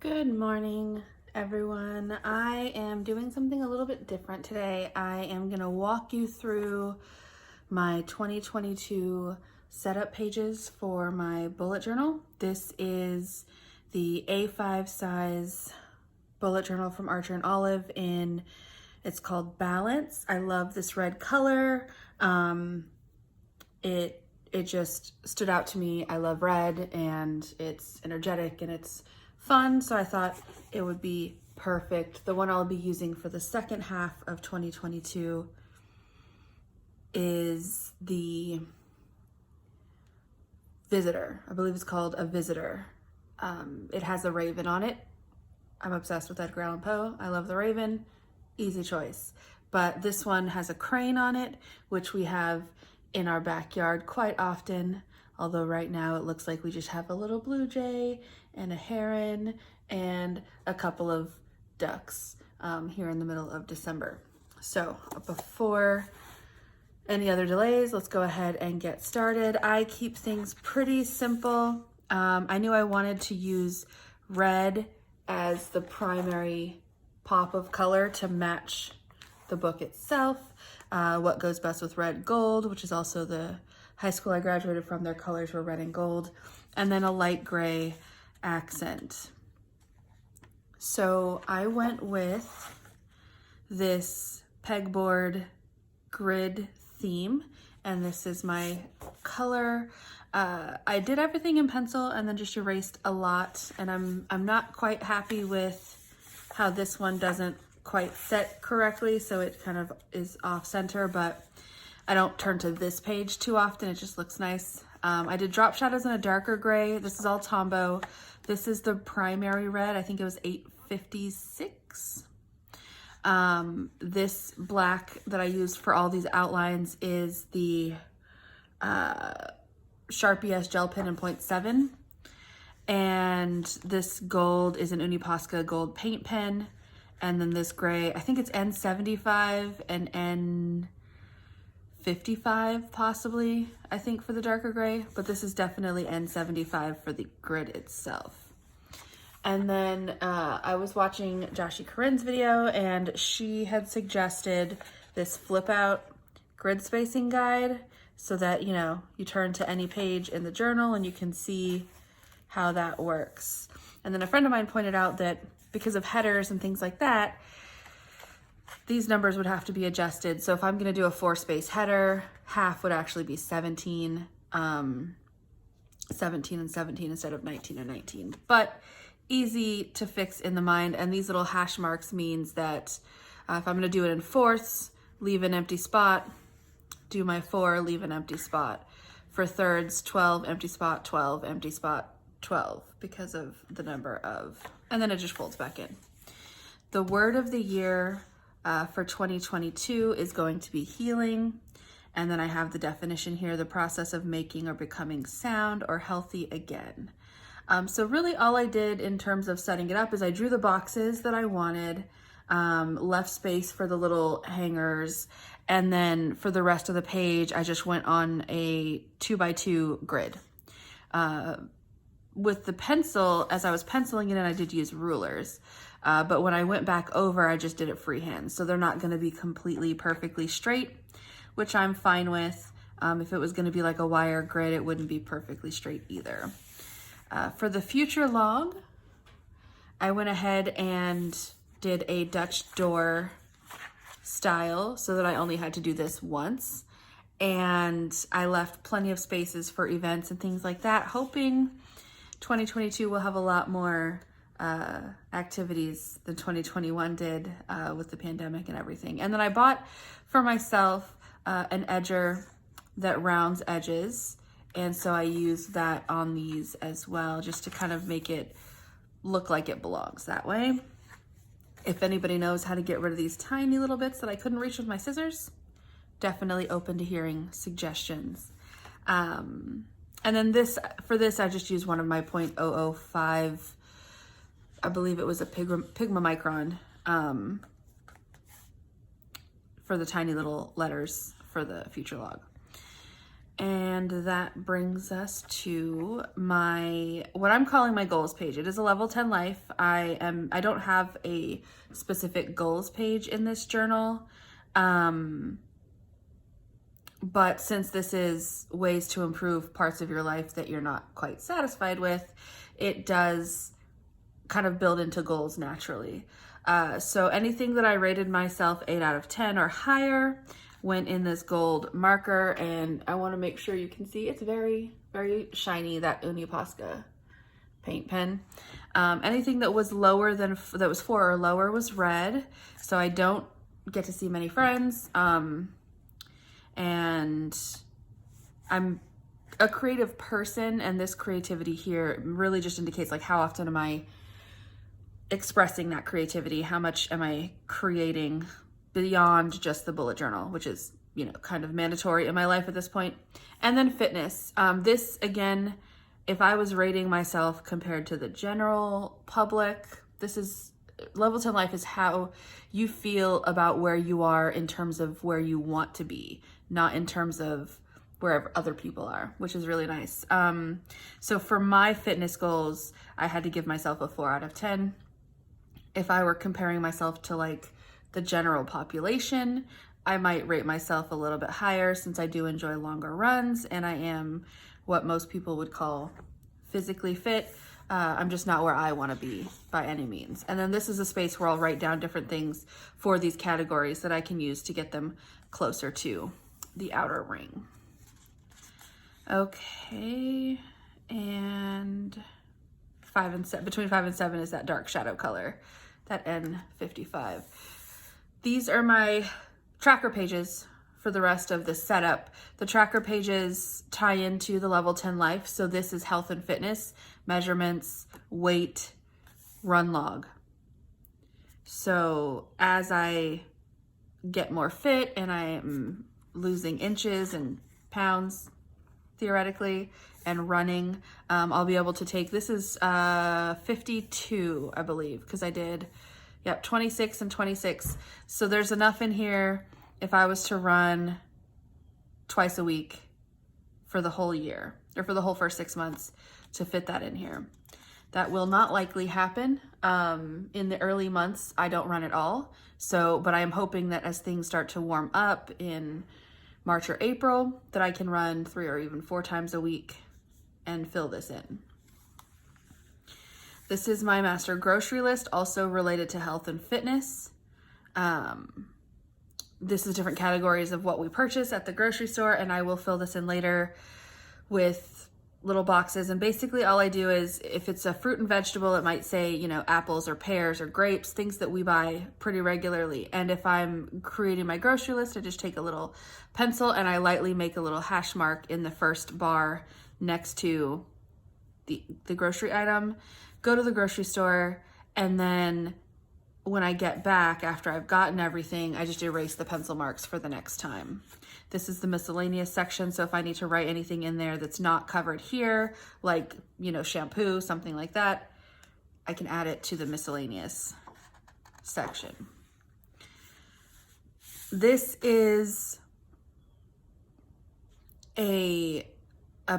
Good morning, everyone. I am doing something a little bit different today. I am going to walk you through my 2022 setup pages for my bullet journal. This is the A5 size bullet journal from Archer and Olive it's called Balance. I love this red color. It just stood out to me. I love red and it's energetic and it's fun, so I thought it would be perfect. The one I'll be using for the second half of 2022 is the Visitor. I believe it's called a Visitor. It has a raven on it. I'm obsessed with Edgar Allan Poe. I love the raven. Easy choice. But this one has a crane on it, which we have in our backyard quite often. Although right now it looks like we just have a little blue jay and a heron and a couple of ducks here in the middle of December. So before any other delays, let's go ahead and get started. I keep things pretty simple. I knew I wanted to use red as the primary pop of color to match the book itself. What goes best with red gold, which is also the high school I graduated from, their colors were red and gold, and then a light gray accent. So I went with this pegboard grid theme, and this is my color. I did everything in pencil and then just erased a lot, and I'm not quite happy with how this one doesn't quite set correctly, so it kind of is off center, but I don't turn to this page too often. It just looks nice. I did drop shadows in a darker gray. This is all Tombow. This is the primary red. I think it was 856. This black that I used for all these outlines is the Sharpie S-Gel pen in 0.7. And this gold is an Uni Posca gold paint pen. And then this gray, I think it's N75 and N55 possibly, I think, for the darker gray, but this is definitely N75 for the grid itself. And then I was watching Joshi Corinne's video, and she had suggested this flip out grid spacing guide so that, you know, you turn to any page in the journal and you can see how that works. And then a friend of mine pointed out that because of headers and things like that, these numbers would have to be adjusted. So if I'm gonna do a 4-space header, half would actually be 17, 17 and 17 instead of 19 and 19. But easy to fix in the mind. And these little hash marks means that if I'm gonna do it in fourths, leave an empty spot, do my 4, leave an empty spot. For thirds, 12, empty spot, 12, empty spot, 12, because of the number of, and then it just folds back in. The word of the year for 2022 is going to be healing. And then I have the definition here, the process of making or becoming sound or healthy again. So really all I did in terms of setting it up is I drew the boxes that I wanted, left space for the little hangers, and then for the rest of the page, I just went on a 2x2 grid. With the pencil, as I was penciling it in, I did use rulers. But when I went back over, I just did it freehand. So they're not gonna be completely perfectly straight, which I'm fine with. If it was gonna be like a wire grid, it wouldn't be perfectly straight either. For the future log, I went ahead and did a Dutch door style so that I only had to do this once. And I left plenty of spaces for events and things like that, hoping 2022 will have a lot more activities than 2021 did with the pandemic and everything. And then I bought for myself an edger that rounds edges. And so I used that on these as well, just to kind of make it look like it belongs that way. If anybody knows how to get rid of these tiny little bits that I couldn't reach with my scissors, definitely open to hearing suggestions. And then for this, I just used one of my 0.005, I believe it was a Pigma Micron, for the tiny little letters for the future log. And that brings us to what I'm calling my goals page. It is a level 10 life. I don't have a specific goals page in this journal. But since this is ways to improve parts of your life that you're not quite satisfied with, it does kind of build into goals naturally. So anything that I rated myself 8 out of 10 or higher went in this gold marker, and I want to make sure you can see it's very, very shiny, that Uni Posca paint pen. Anything that was lower than, that was 4 or lower was red, so I don't get to see many friends. And I'm a creative person, and this creativity here really just indicates like how often am I expressing that creativity, how much am I creating beyond just the bullet journal, which is, you know, kind of mandatory in my life at this point. And then fitness. This, again, if I was rating myself compared to the general public, this is, level 10 life is how you feel about where you are in terms of where you want to be, not in terms of wherever other people are, which is really nice. So for my fitness goals, I had to give myself a 4 out of 10. If I were comparing myself to like the general population, I might rate myself a little bit higher since I do enjoy longer runs and I am what most people would call physically fit. I'm just not where I want to be by any means. And then this is a space where I'll write down different things for these categories that I can use to get them closer to the outer ring. Okay, and 5 and 7, between 5 and 7 is that dark shadow color, that N55. These are my tracker pages for the rest of the setup. The tracker pages tie into the level 10 life. So this is health and fitness, measurements, weight, run log. So as I get more fit and I am losing inches and pounds theoretically and running, I'll be able to take, this is 52, I believe, because I did, yep, 26 and 26. So there's enough in here if I was to run twice a week for the whole year, or for the whole first 6 months, to fit that in here. That will not likely happen. In the early months, I don't run at all. So, but I am hoping that as things start to warm up in March or April, that I can run 3 or even 4 times a week and fill this in. This is my master grocery list, also related to health and fitness. This is different categories of what we purchase at the grocery store, and I will fill this in later with little boxes. And basically all I do is, if it's a fruit and vegetable, it might say, you know, apples or pears or grapes, things that we buy pretty regularly. And if I'm creating my grocery list, I just take a little pencil and I lightly make a little hash mark in the first bar next to the grocery item, go to the grocery store, and then when I get back after I've gotten everything, I just erase the pencil marks for the next time. This is the miscellaneous section, so if I need to write anything in there that's not covered here, like, you know, shampoo, something like that, I can add it to the miscellaneous section. This is a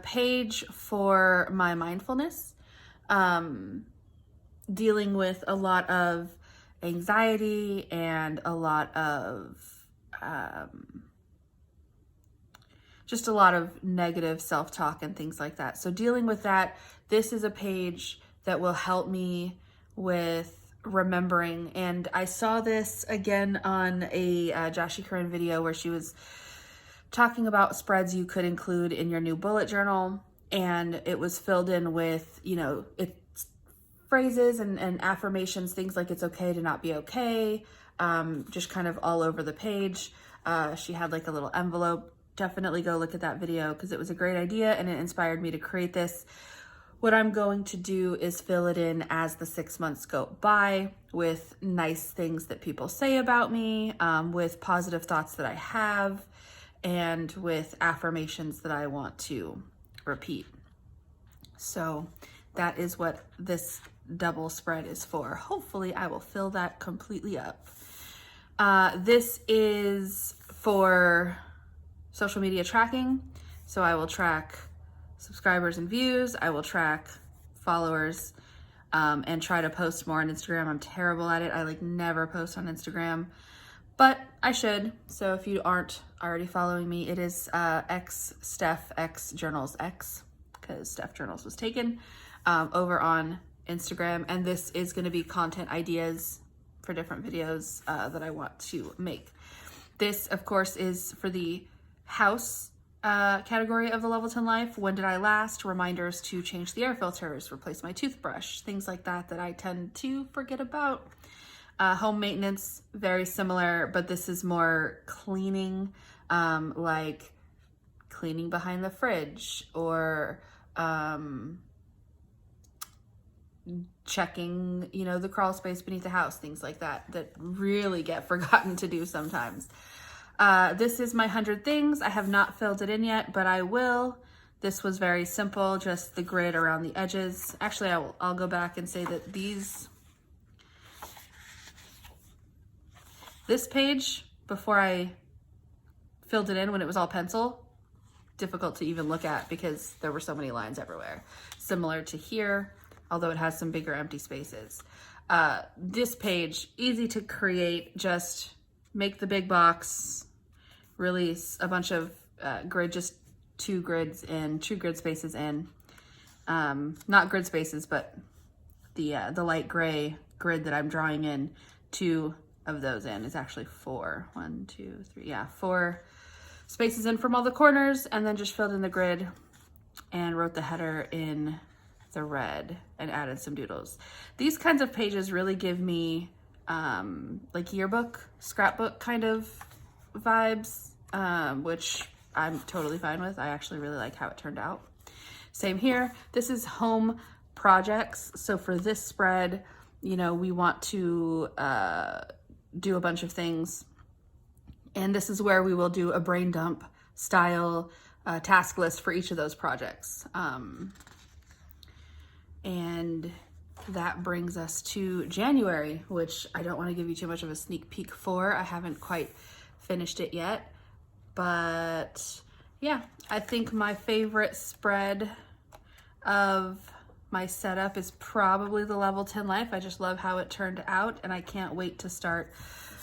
page for my mindfulness, dealing with a lot of anxiety and a lot of just a lot of negative self-talk and things like that. So dealing with that, this is a page that will help me with remembering. And I saw this again on a Joshi Curran video where she was talking about spreads you could include in your new bullet journal, and it was filled in with, you know, it's phrases and affirmations, things like it's okay to not be okay, just kind of all over the page. She had like a little envelope. Definitely go look at that video because it was a great idea and it inspired me to create this. What I'm going to do is fill it in as the 6 months go by with nice things that people say about me, with positive thoughts that I have, and with affirmations that I want to repeat. So that is what this double spread is for. Hopefully I will fill that completely up. This is for social media tracking. So I will track subscribers and views. I will track followers, and try to post more on Instagram. I'm terrible at it. I like never post on Instagram, but I should. So if you aren't already following me, it is Steph X Journals X, because Steph Journals was taken, over on Instagram. And this is going to be content ideas for different videos that I want to make. This, of course, is for the house category of the Level 10 Life. When did I last? Reminders to change the air filters, replace my toothbrush, things like that that I tend to forget about. Home maintenance, very similar, but this is more cleaning, like cleaning behind the fridge, or checking, you know, the crawl space beneath the house, things like that that really get forgotten to do sometimes. This is my 100 things. I have not filled it in yet, but I will. This was very simple, just the grid around the edges. Actually, I'll go back and say that this page, before I filled it in when it was all pencil, difficult to even look at because there were so many lines everywhere. Similar to here, although it has some bigger empty spaces. This page, easy to create, just make the big box, release a bunch of grid, just two grid spaces in. Not grid spaces, but the light gray grid that I'm drawing in, 2 of those in. It's actually 4. 1, 2, 3, yeah, 4 spaces in from all the corners, and then just filled in the grid and wrote the header in the red and added some doodles. These kinds of pages really give me like yearbook, scrapbook kind of vibes, which I'm totally fine with. I actually really like how it turned out. Same here. This is home projects. So for this spread, you know, we want to do a bunch of things. And this is where we will do a brain dump style task list for each of those projects. And that brings us to January, which I don't want to give you too much of a sneak peek for. I haven't quite finished it yet. But yeah, I think my favorite spread of my setup is probably the Level 10 Life. I just love how it turned out, and I can't wait to start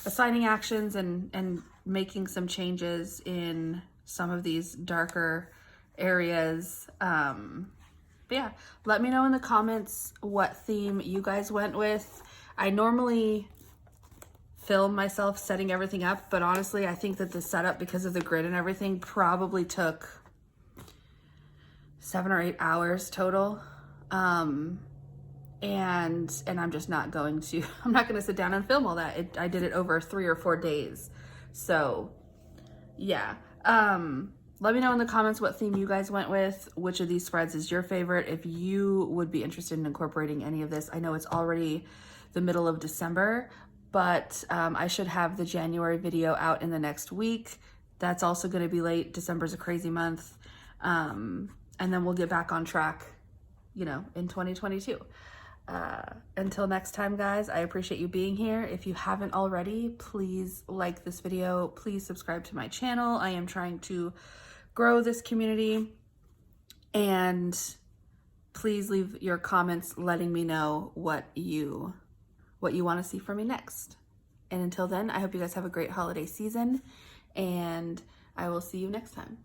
assigning actions and making some changes in some of these darker areas. But yeah, let me know in the comments what theme you guys went with. I normally film myself setting everything up, but honestly, I think that the setup, because of the grid and everything, probably took 7 or 8 hours total. And I'm just not going to, I'm not going to sit down and film all that. I did it over 3 or 4 days. So yeah, let me know in the comments what theme you guys went with, which of these spreads is your favorite, if you would be interested in incorporating any of this. I know it's already the middle of December, but I should have the January video out in the next week. That's also going to be late. December's a crazy month. And then we'll get back on track, you know, in 2022. Until next time, guys, I appreciate you being here. If you haven't already, please like this video. Please subscribe to my channel. I am trying to grow this community, and please leave your comments letting me know what you want to see from me next. And until then, I hope you guys have a great holiday season, and I will see you next time.